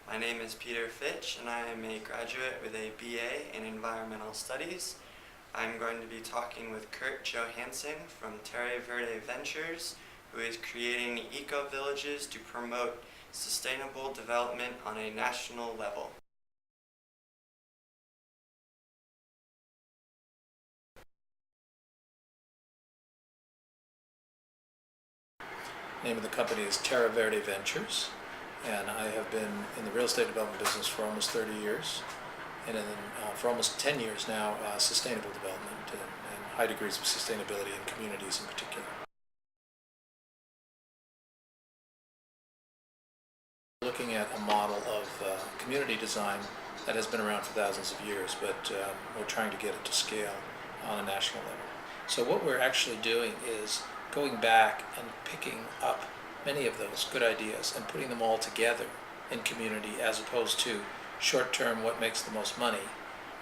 My name is Peter Fitch, and I am a graduate with a BA in Environmental Studies. I'm going to be talking with Kurt Johansson from TerraVerde Ventures, who is creating eco-villages to promote sustainable development on a national level. The name of the company is TerraVerde Ventures, and I have been in the real estate development business for almost 30 years, and for almost 10 years now, sustainable development and high degrees of sustainability in communities in particular. Looking at a model of community design that has been around for thousands of years, but we're trying to get it to scale on a national level. So what we're actually doing is going back and picking up many of those good ideas and putting them all together in community, as opposed to short-term, what makes the most money,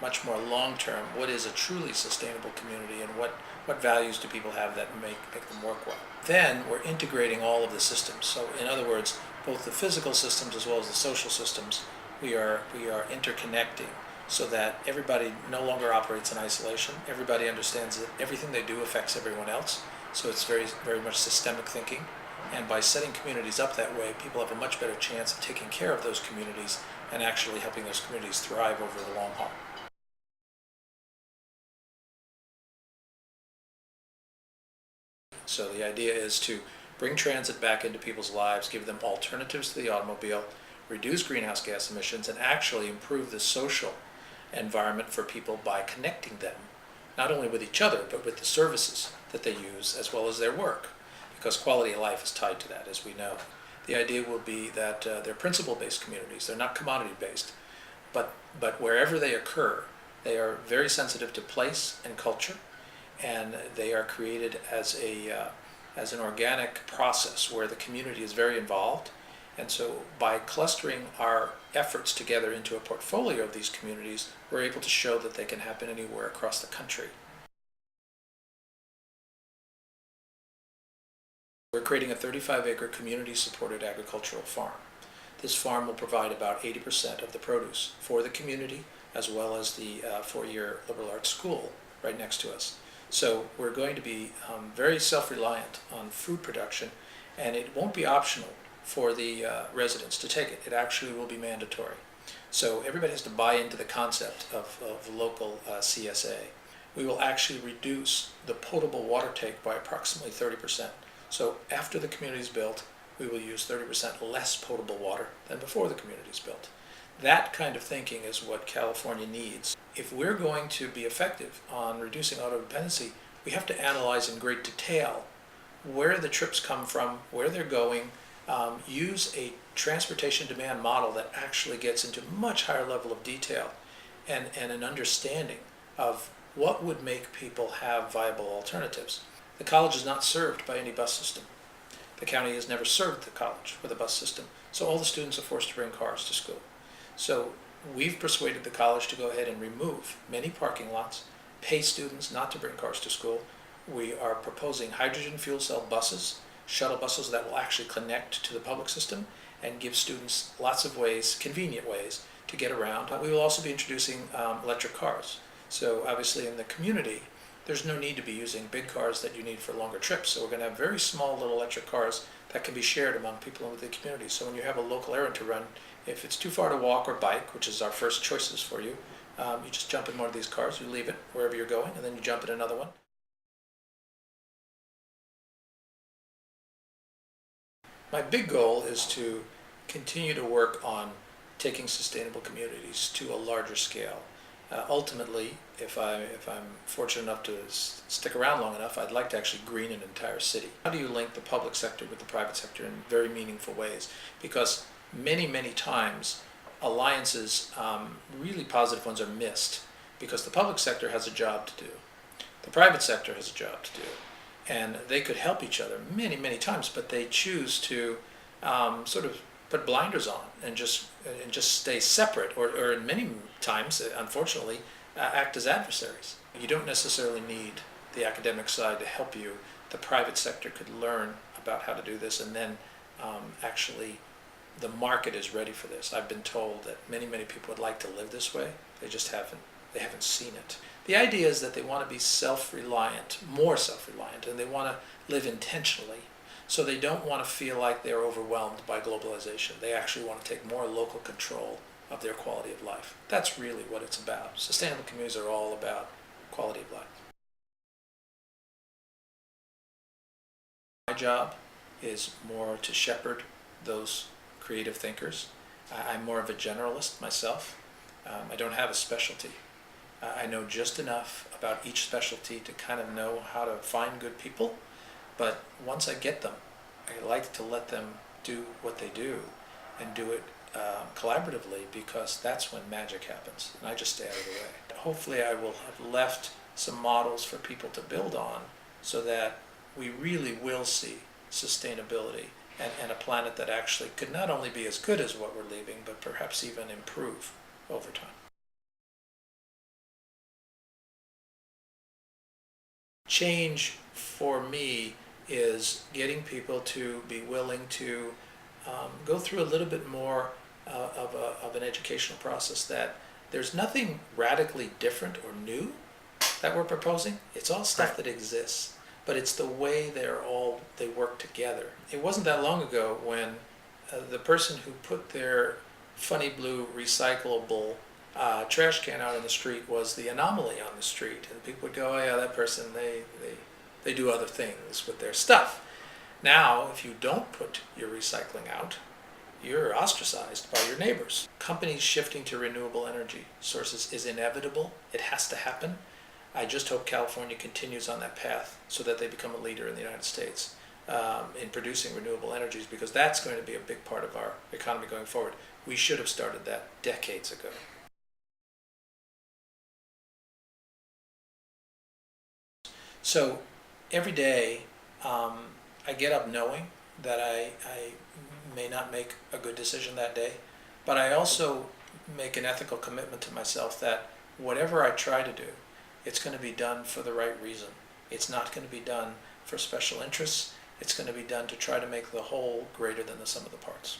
much more long-term, what is a truly sustainable community, and what values do people have that make them work well. Then we're integrating all of the systems. So in other words, both the physical systems as well as the social systems, we are interconnecting so that everybody no longer operates in isolation. Everybody understands that everything they do affects everyone else. So it's very, very much systemic thinking. And by setting communities up that way, people have a much better chance of taking care of those communities and actually helping those communities thrive over the long haul. So the idea is to bring transit back into people's lives, give them alternatives to the automobile, reduce greenhouse gas emissions, and actually improve the social environment for people by connecting them, not only with each other, but with the services that they use as well as their work, because quality of life is tied to that, as we know. The idea will be that they're principle-based communities. They're not commodity-based, but wherever they occur, they are very sensitive to place and culture, and they are created as an organic process where the community is very involved. And so by clustering our efforts together into a portfolio of these communities, we're able to show that they can happen anywhere across the country. We're creating a 35-acre community-supported agricultural farm. This farm will provide about 80% of the produce for the community, as well as the four-year liberal arts school right next to us. So we're going to be very self-reliant on food production, and it won't be optional for the residents to take it. It actually will be mandatory. So everybody has to buy into the concept of local CSA. We will actually reduce the potable water take by approximately 30%. So after the community is built, we will use 30% less potable water than before the community is built. That kind of thinking is what California needs. If we're going to be effective on reducing auto dependency, we have to analyze in great detail where the trips come from, where they're going, use a transportation demand model that actually gets into much higher level of detail and an understanding of what would make people have viable alternatives. The college is not served by any bus system. The county has never served the college with a bus system, so all the students are forced to bring cars to school. So we've persuaded the college to go ahead and remove many parking lots, pay students not to bring cars to school. We are proposing hydrogen fuel cell buses, shuttle buses that will actually connect to the public system and give students lots of ways, convenient ways, to get around. We will also be introducing electric cars. So obviously in the community, there's no need to be using big cars that you need for longer trips. So we're going to have very small little electric cars that can be shared among people in the community. So when you have a local errand to run, if it's too far to walk or bike, which is our first choices for you, you just jump in one of these cars, you leave it wherever you're going, and then you jump in another one. My big goal is to continue to work on taking sustainable communities to a larger scale. Ultimately, if I'm fortunate enough to stick around long enough, I'd like to actually green an entire city. How do you link the public sector with the private sector in very meaningful ways? Because many, many times alliances, really positive ones, are missed because the public sector has a job to do. The private sector has a job to do. And they could help each other many, many times, but they choose to sort of put blinders on and just stay separate, or in many times, unfortunately, act as adversaries. You don't necessarily need the academic side to help you. The private sector could learn about how to do this and then actually the market is ready for this. I've been told that many people would like to live this way. They just haven't seen it. The idea is that they want to be self-reliant, more self-reliant, and they want to live intentionally. So they don't want to feel like they're overwhelmed by globalization. They actually want to take more local control of their quality of life. That's really what it's about. Sustainable communities are all about quality of life. My job is more to shepherd those creative thinkers. I'm more of a generalist myself. I don't have a specialty. I know just enough about each specialty to kind of know how to find good people, but once I get them, I like to let them do what they do and do it collaboratively, because that's when magic happens, and I just stay out of the way. Hopefully I will have left some models for people to build on so that we really will see sustainability and a planet that actually could not only be as good as what we're leaving, but perhaps even improve over time. Change for me is getting people to be willing to go through a little bit more of an educational process, that there's nothing radically different or new that we're proposing. It's all stuff that exists, but it's the way they work together. It wasn't that long ago when the person who put their funny blue recyclable trash can out in the street was the anomaly on the street, and people would go, oh yeah, that person, they do other things with their stuff. Now, if you don't put your recycling out, you're ostracized by your neighbors. Companies shifting to renewable energy sources is inevitable. It has to happen. I just hope California continues on that path so that they become a leader in the United States in producing renewable energies, because that's going to be a big part of our economy going forward. We should have started that decades ago. So every day I get up knowing that I may not make a good decision that day, but I also make an ethical commitment to myself that whatever I try to do, it's going to be done for the right reason. It's not going to be done for special interests. It's going to be done to try to make the whole greater than the sum of the parts.